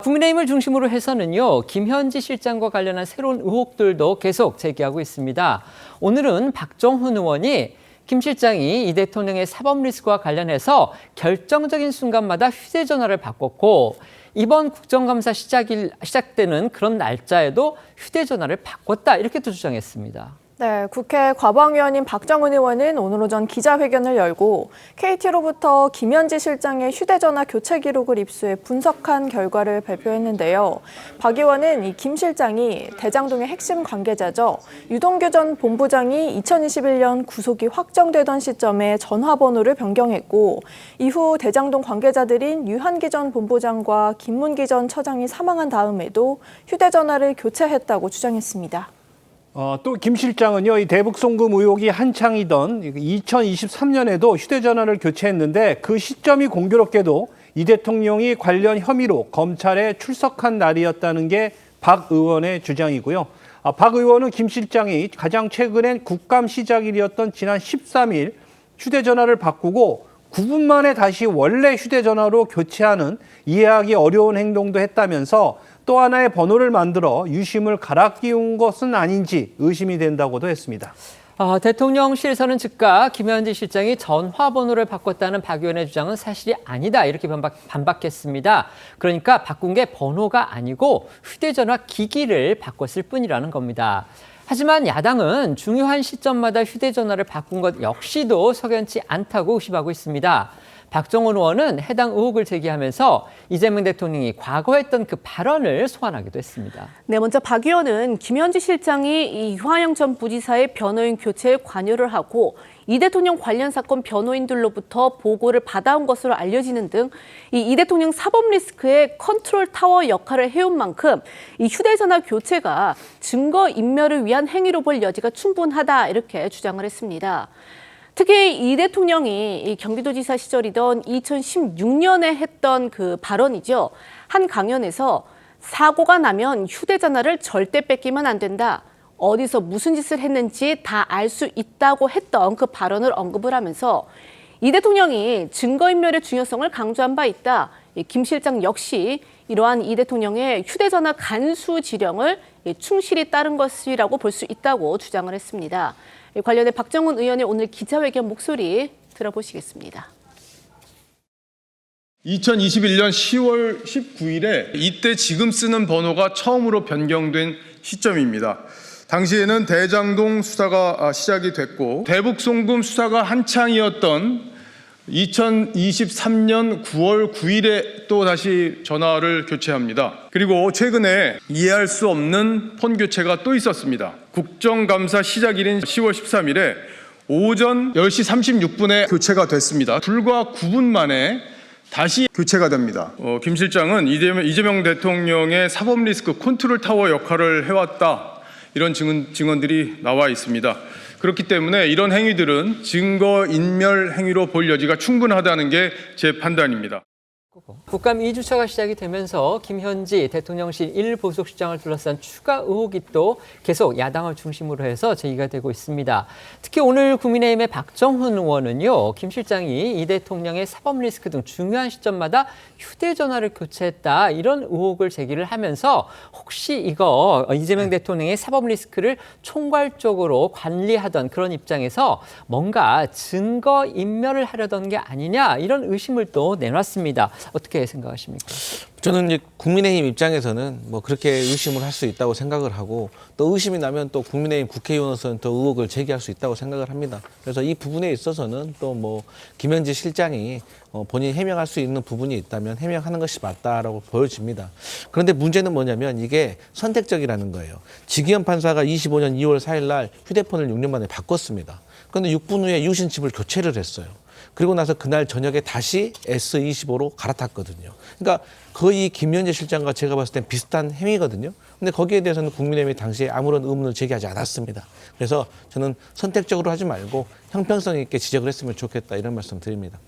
국민의힘을 중심으로 해서는요, 김현지 실장과 관련한 새로운 의혹들도 계속 제기하고 있습니다. 오늘은 박정훈 의원이 김 실장이 이 대통령의 사법 리스크와 관련해서 결정적인 순간마다 휴대전화를 바꿨고 이번 국정감사 시작되는 그런 날짜에도 휴대전화를 바꿨다 이렇게 또 주장했습니다. 네, 국회 과방위원인 박정훈 의원은 오늘 오전 기자회견을 열고 KT로부터 김현지 실장의 휴대전화 교체 기록을 입수해 분석한 결과를 발표했는데요. 박 의원은 이 김 실장이 대장동의 핵심 관계자죠. 유동규 전 본부장이 2021년 구속이 확정되던 시점에 전화번호를 변경했고 이후 대장동 관계자들인 유한기 전 본부장과 김문기 전 처장이 사망한 다음에도 휴대전화를 교체했다고 주장했습니다. 또 김 실장은요, 이 대북 송금 의혹이 한창이던 2023년에도 휴대전화를 교체했는데 그 시점이 공교롭게도 이 대통령이 관련 혐의로 검찰에 출석한 날이었다는 게 박 의원의 주장이고요. 박 의원은 김 실장이 가장 최근엔 국감 시작일이었던 지난 13일 휴대전화를 바꾸고 9분 만에 다시 원래 휴대전화로 교체하는 이해하기 어려운 행동도 했다면서 또 하나의 번호를 만들어 유심을 갈아 끼운 것은 아닌지 의심이 된다고도 했습니다. 대통령실에서는 즉각 김현지 실장이 전화번호를 바꿨다는 박 의원의 주장은 사실이 아니다 이렇게 반박했습니다. 그러니까 바꾼 게 번호가 아니고 휴대전화 기기를 바꿨을 뿐이라는 겁니다. 하지만 야당은 중요한 시점마다 휴대전화를 바꾼 것 역시도 석연치 않다고 의심하고 있습니다. 박정훈 의원은 해당 의혹을 제기하면서 이재명 대통령이 과거 했던 그 발언을 소환하기도 했습니다. 네, 먼저 박 의원은 김현지 실장이 이 유하영 전 부지사의 변호인 교체에 관여를 하고 이 대통령 관련 사건 변호인들로부터 보고를 받아온 것으로 알려지는 등 이 대통령 사법 리스크의 컨트롤 타워 역할을 해온 만큼 이 휴대전화 교체가 증거 인멸을 위한 행위로 볼 여지가 충분하다 이렇게 주장을 했습니다. 특히 이 대통령이 이 경기도지사 시절이던 2016년에 했던 그 발언이죠. 한 강연에서 사고가 나면 휴대전화를 절대 뺏기면 안 된다. 어디서 무슨 짓을 했는지 다 알 수 있다고 했던 그 발언을 언급을 하면서 이 대통령이 증거인멸의 중요성을 강조한 바 있다. 김 실장 역시 이러한 이 대통령의 휴대전화 간수 지령을 충실히 따른 것이라고 볼 수 있다고 주장을 했습니다. 관련해 박정훈 의원의 오늘 기자회견 목소리 들어보시겠습니다. 2021년 10월 19일에 이때 지금 쓰는 번호가 처음으로 변경된 시점입니다. 당시에는 대장동 수사가 시작이 됐고 대북 송금 수사가 한창이었던 2023년 9월 9일에 또 다시 전화를 교체합니다. 그리고 최근에 이해할 수 없는 폰 교체가 또 있었습니다. 국정감사 시작일인 10월 13일에 오전 10시 36분에 교체가 됐습니다. 불과 9분 만에 다시 교체가 됩니다. 김 실장은 이재명 대통령의 사법 리스크 컨트롤 타워 역할을 해왔다. 이런 증언들이 나와 있습니다. 그렇기 때문에 이런 행위들은 증거인멸 행위로 볼 여지가 충분하다는 게 제 판단입니다. 국감 2주차가 시작이 되면서 김현지 대통령실 1부속실장을 둘러싼 추가 의혹이 또 계속 야당을 중심으로 해서 제기가 되고 있습니다. 특히 오늘 국민의힘의 박정훈 의원은요, 김 실장이 이 대통령의 사법 리스크 등 중요한 시점마다 휴대전화를 교체했다 이런 의혹을 제기를 하면서 혹시 이거 이재명 대통령의 사법 리스크를 총괄적으로 관리하던 그런 입장에서 뭔가 증거 인멸을 하려던 게 아니냐 이런 의심을 또 내놨습니다. 어떻게 생각하십니까? 저는 이제 국민의힘 입장에서는 뭐 그렇게 의심을 할 수 있다고 생각을 하고 또 의심이 나면 또 국민의힘 국회의원으로서는 또 의혹을 제기할 수 있다고 생각을 합니다. 그래서 이 부분에 있어서는 또 뭐 김현지 실장이 본인이 해명할 수 있는 부분이 있다면 해명하는 것이 맞다라고 보여집니다. 그런데 문제는 뭐냐면 이게 선택적이라는 거예요. 지기현 판사가 25년 2월 4일 날 휴대폰을 6년 만에 바꿨습니다. 그런데 6분 후에 유심칩을 교체를 했어요. 그리고 나서 그날 저녁에 다시 S25로 갈아탔거든요. 그러니까 거의 김현지 실장과 제가 봤을 땐 비슷한 행위거든요. 근데 거기에 대해서는 국민의힘이 당시에 아무런 의문을 제기하지 않았습니다. 그래서 저는 선택적으로 하지 말고 형평성 있게 지적을 했으면 좋겠다 이런 말씀 드립니다.